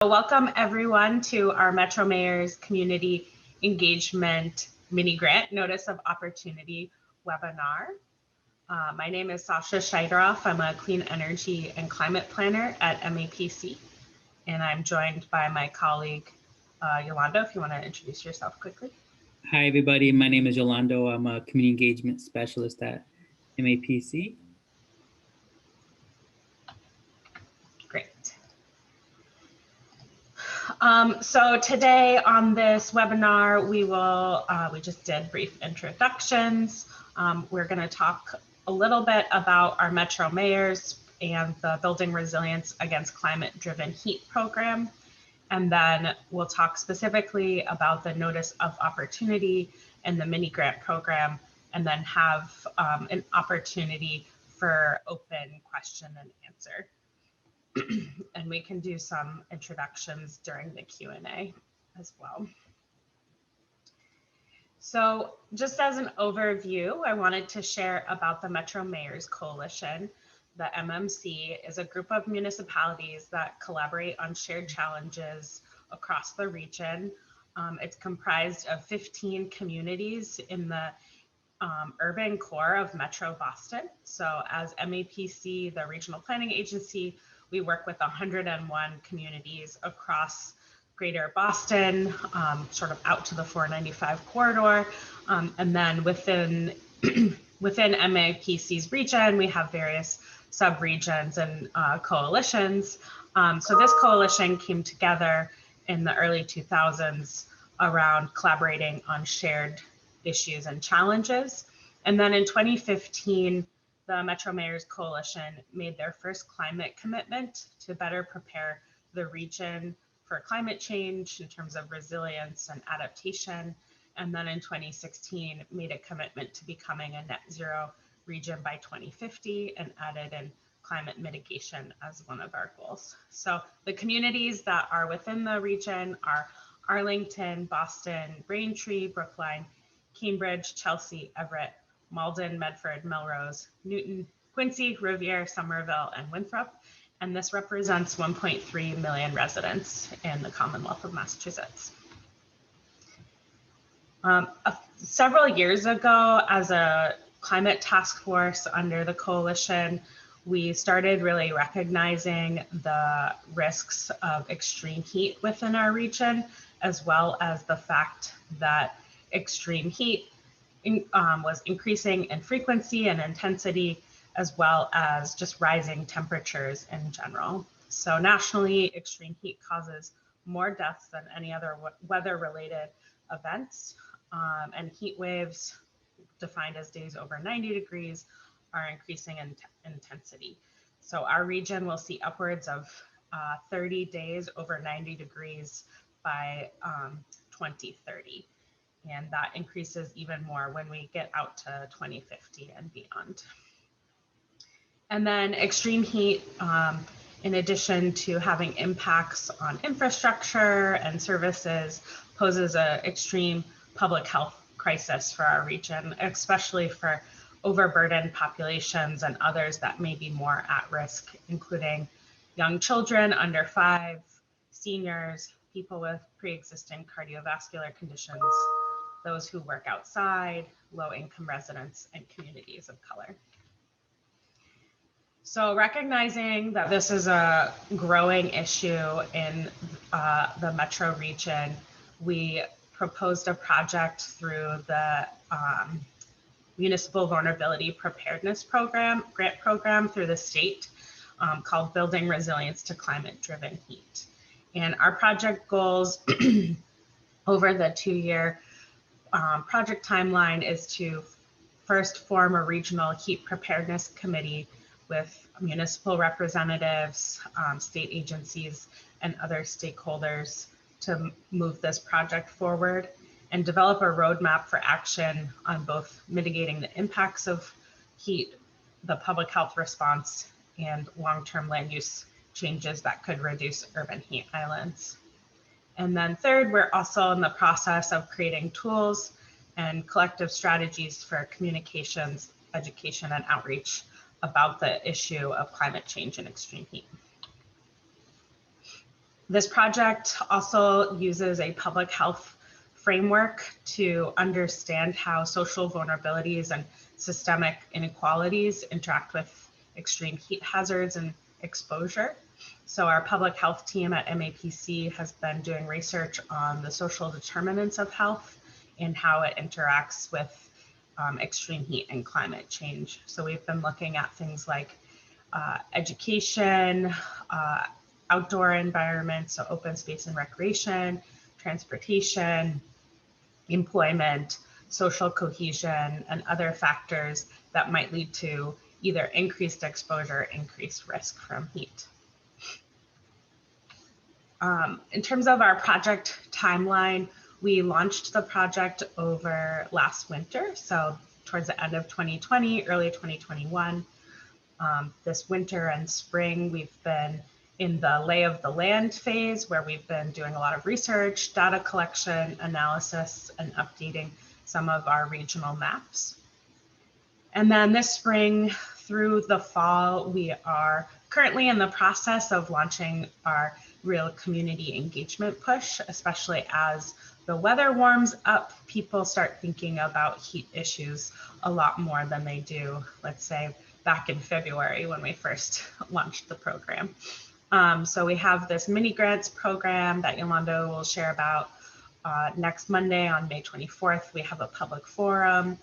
Welcome everyone to our Metro Mayor's Community Engagement Mini-Grant Notice of Opportunity webinar. My name is Sasha Scheideroff. I'm a Clean Energy and Climate Planner at MAPC, and I'm joined by my colleague, Yolanda, if you want to introduce yourself quickly. Hi, everybody. My name is Yolando. I'm a Community Engagement Specialist at MAPC. Great. So today on this webinar, we just did brief introductions. We're going to talk a little bit about our Metro Mayors and the Building Resilience Against Climate-Driven Heat program. And then we'll talk specifically about the Notice of Opportunity and the MiniGrant program, and then have an opportunity for open question and answer. And we can do some introductions during the Q&A as well. So just as an overview, I wanted to share about the Metro Mayors Coalition. The MMC is a group of municipalities that collaborate on shared challenges across the region. It's comprised of 15 communities in the urban core of Metro Boston. So as MAPC, the regional planning agency, we work with 101 communities across Greater Boston, sort of out to the 495 corridor. And then within MAPC's region, we have various sub-regions and coalitions. So this coalition came together in the early 2000s around collaborating on shared issues and challenges. And then in 2015, the Metro Mayors Coalition made their first climate commitment to better prepare the region for climate change in terms of resilience and adaptation. And then in 2016, made a commitment to becoming a net zero region by 2050 and added in climate mitigation as one of our goals. So the communities that are within the region are Arlington, Boston, Braintree, Brookline, Cambridge, Chelsea, Everett, Malden, Medford, Melrose, Newton, Quincy, Rivier, Somerville, and Winthrop. And this represents 1.3 million residents in the Commonwealth of Massachusetts. Several years ago, as a climate task force under the coalition, we started really recognizing the risks of extreme heat within our region, as well as the fact that extreme heat was increasing in frequency and intensity, as well as just rising temperatures in general. So nationally, extreme heat causes more deaths than any other weather-related events, and heat waves, defined as days over 90 degrees, are increasing in intensity. So our region will see upwards of 30 days over 90 degrees by 2030. And that increases even more when we get out to 2050 and beyond. And then extreme heat, in addition to having impacts on infrastructure and services, poses an extreme public health crisis for our region, especially for overburdened populations and others that may be more at risk, including young children under 5, seniors, people with pre-existing cardiovascular conditions, those who work outside, low-income residents, and communities of color. So recognizing that this is a growing issue in the metro region, we proposed a project through the Municipal Vulnerability Preparedness Program, grant program through the state, called Building Resilience to Climate-Driven Heat. And our project goals over the 2-year project timeline is to first form a regional heat preparedness committee with municipal representatives, state agencies, and other stakeholders to move this project forward, and develop a roadmap for action on both mitigating the impacts of heat, the public health response, and long-term land use changes that could reduce urban heat islands. And then third, we're also in the process of creating tools and collective strategies for communications, education, and outreach about the issue of climate change and extreme heat. This project also uses a public health framework to understand how social vulnerabilities and systemic inequalities interact with extreme heat hazards and exposure. So our public health team at MAPC has been doing research on the social determinants of health and how it interacts with extreme heat and climate change. So we've been looking at things like education, outdoor environments, so open space and recreation, transportation, employment, social cohesion, and other factors that might lead to either increased exposure or increased risk from heat. In terms of our project timeline, we launched the project over last winter, so towards the end of 2020, early 2021. This winter and spring, we've been in the lay of the land phase, where we've been doing a lot of research, data collection, analysis, and updating some of our regional maps. And then this spring through the fall, we are currently in the process of launching our real community engagement push, especially as the weather warms up, people start thinking about heat issues a lot more than they do, let's say, back in February when we first launched the program. So we have this MiniGrants program that Yolanda will share about next Monday on May 24th. We have a public forum,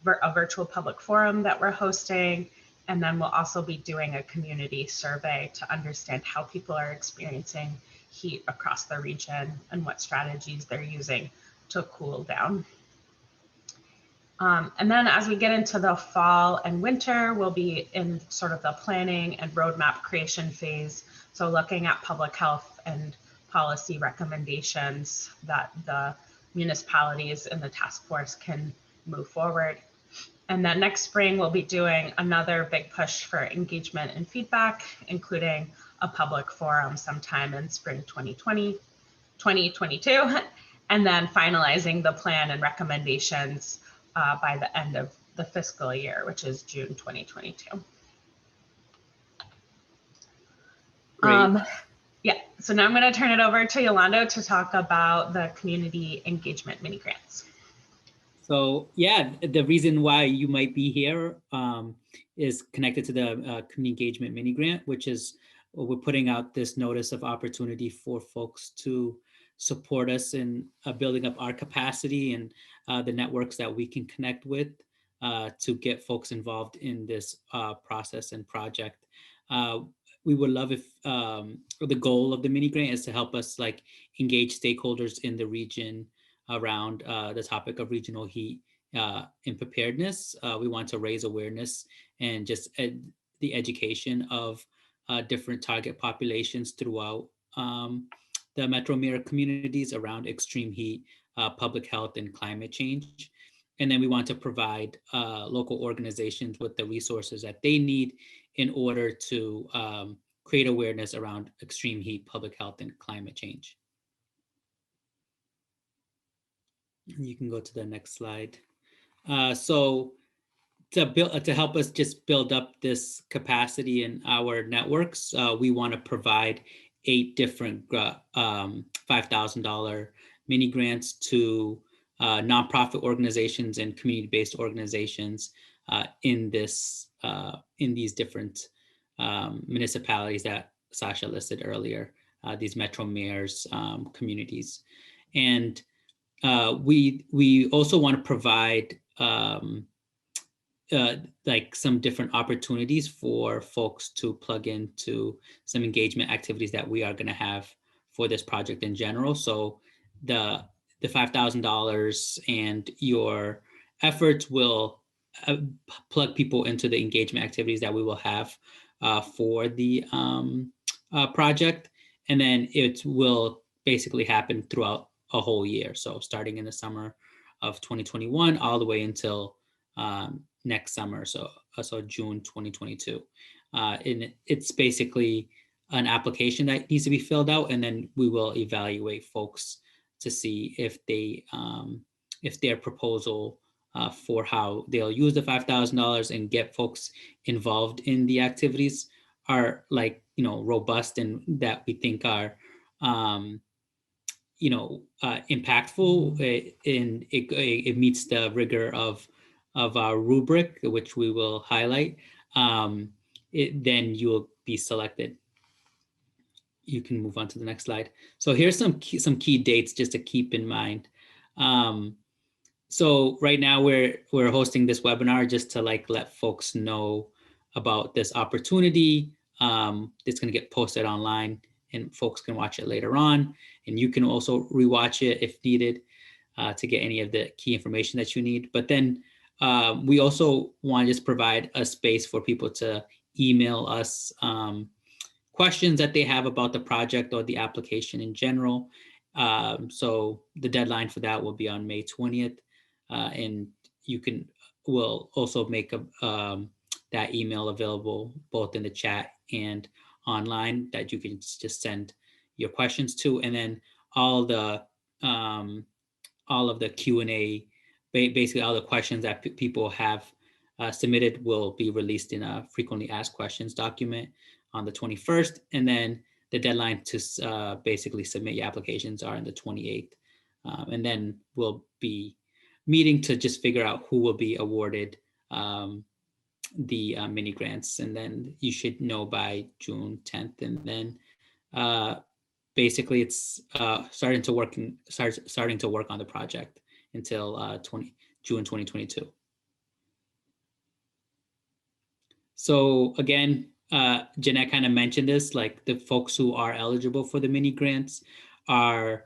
a virtual public forum that we're hosting. And then we'll also be doing a community survey to understand how people are experiencing heat across the region and what strategies they're using to cool down. And then as we get into the fall and winter, we'll be in sort of the planning and roadmap creation phase. So looking at public health and policy recommendations that the municipalities in the task force can move forward. And then next spring, we'll be doing another big push for engagement and feedback, including a public forum sometime in spring 2022, and then finalizing the plan and recommendations by the end of the fiscal year, which is June 2022. Yeah, so now I'm going to turn it over to Yolanda to talk about the community engagement mini grants. So yeah, the reason why you might be here is connected to the community engagement mini grant, which is we're putting out this notice of opportunity for folks to support us in building up our capacity and the networks that we can connect with to get folks involved in this process and project. We would love if the goal of the mini grant is to help us like engage stakeholders in the region around the topic of regional heat and preparedness. We want to raise awareness and just the education of different target populations throughout the metro mirror communities around extreme heat, public health, and climate change. And then we want to provide local organizations with the resources that they need in order to create awareness around extreme heat, public health, and climate change. You can go to the next slide. So to help us just build up this capacity in our networks, we want to provide 8 different $5,000 mini grants to nonprofit organizations and community-based organizations in these different municipalities that Sasha listed earlier, these metro mayors communities. And we also want to provide like some different opportunities for folks to plug into some engagement activities that we are going to have for this project in general. So the $5,000 and your efforts will plug people into the engagement activities that we will have for the project. And then it will basically happen throughout a whole year. So starting in the summer of 2021 all the way until next summer, so June 2022. And it's basically an application that needs to be filled out, and then we will evaluate folks to see if their proposal for how they'll use the $5,000 and get folks involved in the activities are like, robust and that we think are impactful, and it meets the rigor of our rubric, which we will highlight, then you will be selected. You can move on to the next slide. So here's some key dates just to keep in mind. So right now we're hosting this webinar just to let folks know about this opportunity. It's going to get posted online and folks can watch it later on. And you can also rewatch it if needed to get any of the key information that you need. But then we also want to just provide a space for people to email us questions that they have about the project or the application in general. So the deadline for that will be on May 20th. And we'll also make that email available both in the chat and online, that you can just send your questions to. And then all of the Q&A, basically all the questions that people have submitted will be released in a frequently asked questions document on the 21st. And then the deadline to basically submit your applications are on the 28th. And then we'll be meeting to just figure out who will be awarded the mini grants. And then you should know by June 10th. And then basically it's starting to work on the project until June 2022. So again, Jeanette kind of mentioned this, like the folks who are eligible for the mini grants are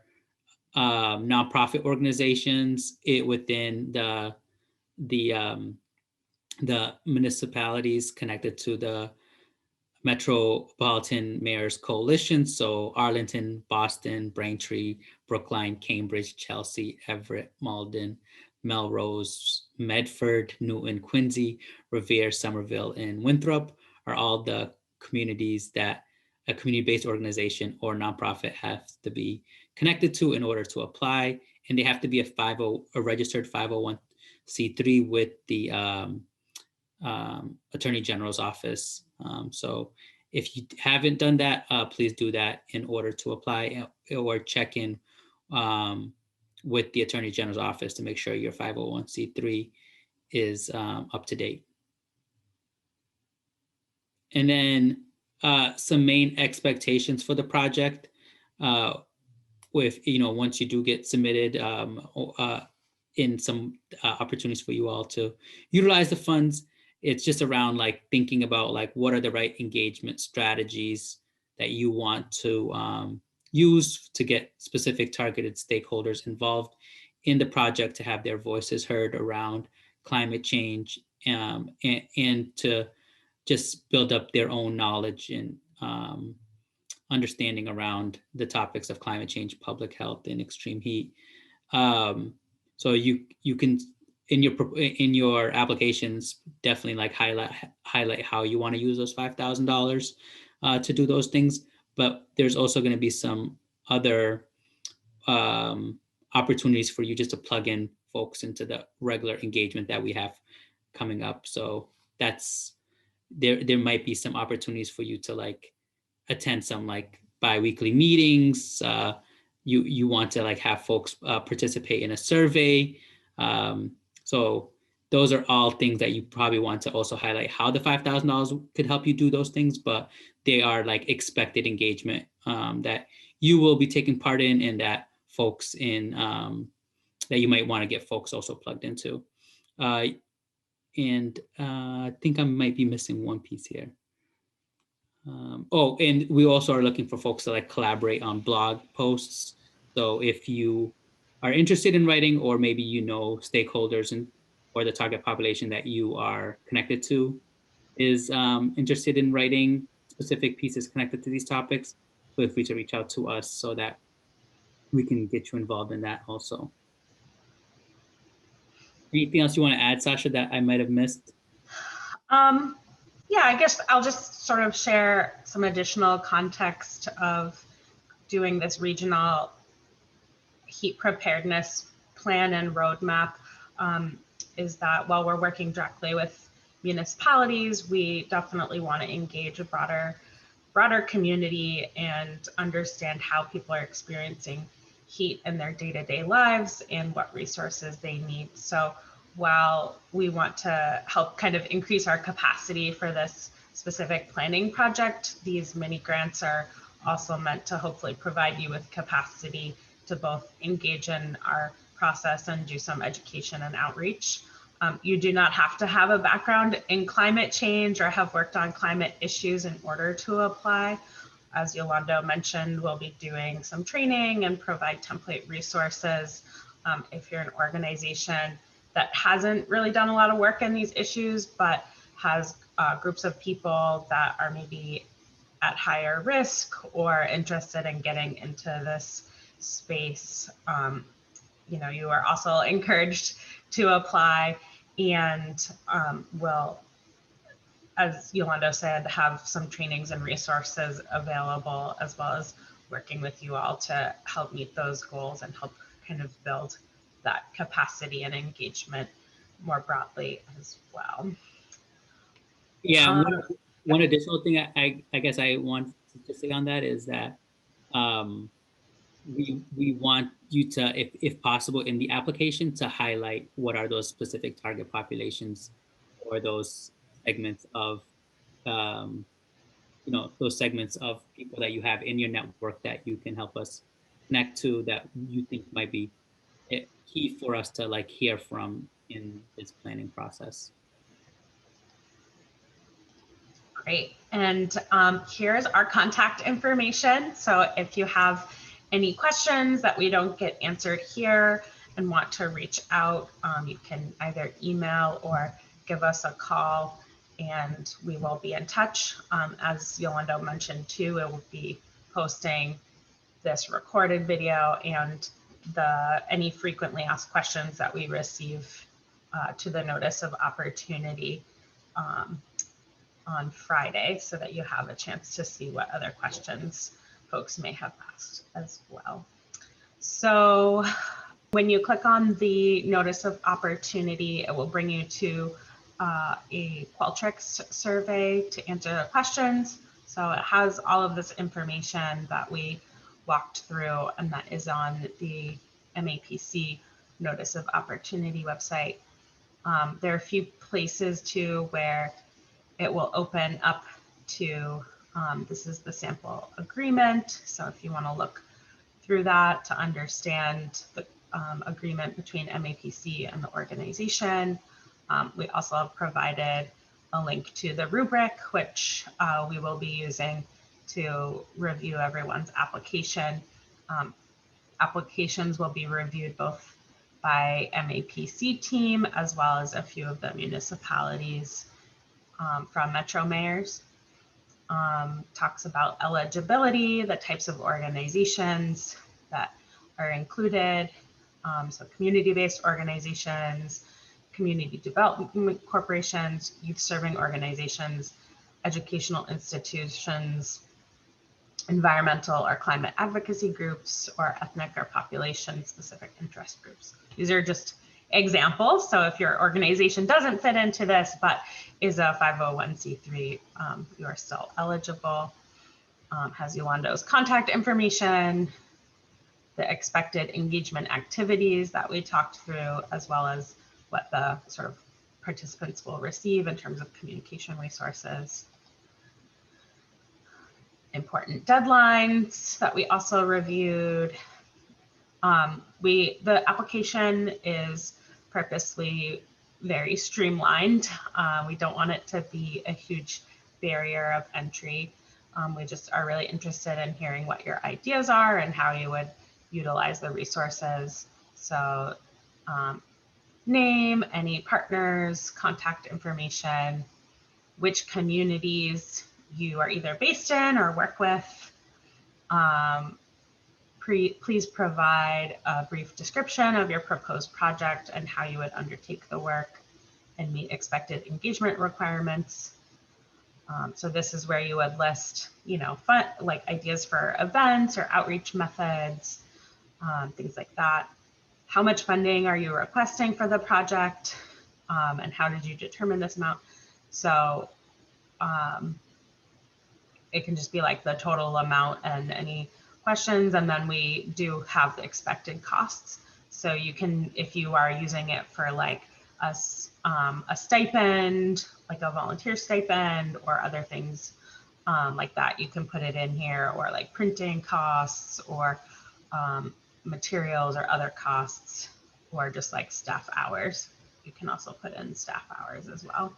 nonprofit organizations within the municipalities connected to the Metropolitan Mayors Coalition. So Arlington, Boston, Braintree, Brookline, Cambridge, Chelsea, Everett, Malden, Melrose, Medford, Newton, Quincy, Revere, Somerville, and Winthrop are all the communities that a community-based organization or nonprofit has to be connected to in order to apply. And they have to be a registered 501c3 with the Attorney General's office. So if you haven't done that, please do that in order to apply, or check in with the Attorney General's office to make sure your 501c3 is up to date. And then some main expectations for the project. Once you do get submitted, in some opportunities for you all to utilize the funds, it's just around thinking about what are the right engagement strategies that you want to use to get specific targeted stakeholders involved in the project to have their voices heard around climate change, and to just build up their own knowledge and understanding around the topics of climate change, public health, and extreme heat. So you can in your applications definitely highlight how you want to use those $5,000 to do those things. But there's also going to be some other opportunities for you just to plug in folks into the regular engagement that we have coming up. So that's there might be some opportunities for you to attend some bi-weekly meetings. You want to have folks participate in a survey. So those are all things that you probably want to also highlight how the $5,000 could help you do those things, but they are expected engagement that you will be taking part in, and that folks that you might want to get folks also plugged into. And I think I might be missing one piece here. And we also are looking for folks to collaborate on blog posts. So if you are interested in writing, or maybe stakeholders or the target population that you are connected to is interested in writing specific pieces connected to these topics, feel free to reach out to us so that we can get you involved in that also. Anything else you want to add, Sasha, that I might have missed? Yeah, I guess I'll just sort of share some additional context of doing this regional heat preparedness plan and roadmap. Is that while we're working directly with municipalities, we definitely want to engage a broader broader community and understand how people are experiencing heat in their day-to-day lives and what resources they need. So while we want to help kind of increase our capacity for this specific planning project, these mini grants are also meant to hopefully provide you with capacity to both engage in our process and do some education and outreach. You do not have to have a background in climate change or have worked on climate issues in order to apply. As Yolanda mentioned, we'll be doing some training and provide template resources. If you're an organization that hasn't really done a lot of work in these issues, but has groups of people that are maybe at higher risk or interested in getting into this space, you are also encouraged to apply, and will, as Yolanda said, have some trainings and resources available, as well as working with you all to help meet those goals and help kind of build that capacity and engagement more broadly as well. Yeah, one additional thing I guess I want to say on that is that we want you to, if possible, in the application to highlight what are those specific target populations or those segments of those segments of people that you have in your network that you can help us connect to, that you think might be key for us to like hear from in this planning process. Great. And here's our contact information. So if you have any questions that we don't get answered here and want to reach out, you can either email or give us a call, and we will be in touch. As Yolanda mentioned too, we will be posting this recorded video and any frequently asked questions that we receive to the notice of opportunity on Friday, so that you have a chance to see what other questions folks may have asked as well. So when you click on the notice of opportunity, it will bring you to a Qualtrics survey to answer the questions. So it has all of this information that we walked through, and that is on the MAPC notice of opportunity website. There are a few places too where it will open up to, this is the sample agreement. So if you want to look through that to understand the agreement between MAPC and the organization, we also have provided a link to the rubric, which we will be using to review everyone's application. Applications will be reviewed both by MAPC team as well as a few of the municipalities from Metro Mayors. Talks about eligibility, the types of organizations that are included. So community-based organizations, community development corporations, youth serving organizations, educational institutions, environmental or climate advocacy groups, or ethnic or population specific interest groups. These are just examples. So if your organization doesn't fit into this, but is a 501c3, you are still eligible. Has Yolanda's contact information, the expected engagement activities that we talked through, as well as what the sort of participants will receive in terms of communication resources. Important deadlines that we also reviewed. The application is purposely very streamlined. We don't want it to be a huge barrier of entry. We just are really interested in hearing what your ideas are and how you would utilize the resources. So name, any partners, contact information, which communities you are either based in or work with. Please provide a brief description of your proposed project and how you would undertake the work and meet expected engagement requirements. So this is where you would list, fun, like ideas for events or outreach methods, things like that. How much funding are you requesting for the project, and how did you determine this amount? So it can just be like the total amount and any questions. And then we do have the expected costs. So you can, if you are using it for like a stipend, like a volunteer stipend or other things like that, you can put it in here, or like printing costs or materials or other costs, or just like staff hours. You can also put in staff hours as well.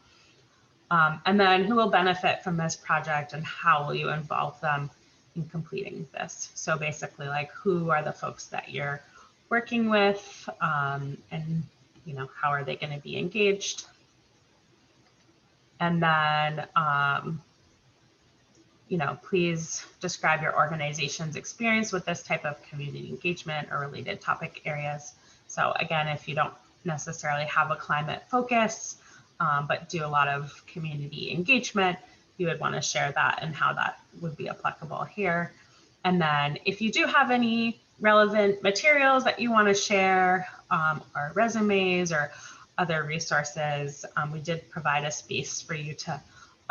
And then who will benefit from this project and how will you involve them in completing this? So basically, like, who are the folks that you're working with, and you know, how are they going to be engaged? And then you know, please describe your organization's experience with this type of community engagement or related topic areas. So again, if you don't necessarily have a climate focus, but do a lot of community engagement, you would want to share that and how that would be applicable here. And then if you do have any relevant materials that you want to share, or resumes or other resources, we did provide a space for you to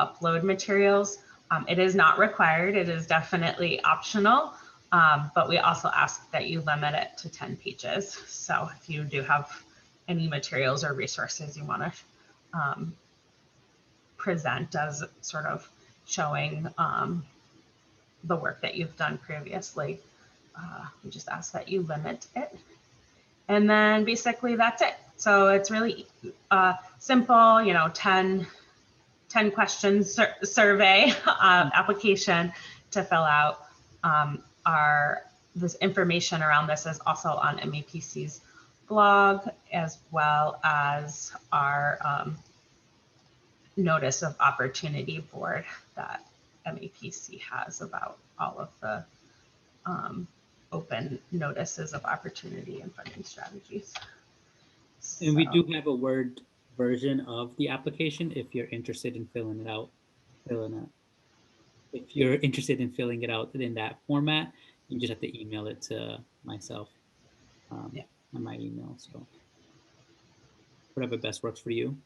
upload materials. It is not required, it is definitely optional, but we also ask that you limit it to 10 pages. So if you do have any materials or resources you want to present as sort of showing the work that you've done previously, we just ask that you limit it. And then basically that's it. So it's really simple, you know, 10 questions survey application to fill out. This information around this is also on MAPC's blog, as well as our notice of opportunity board that MAPC has about all of the open notices of opportunity and funding strategies. And we do have a Word version of the application if you're interested in filling it out. If you're interested in filling it out in that format, you just have to email it to myself on my email. So whatever best works for you.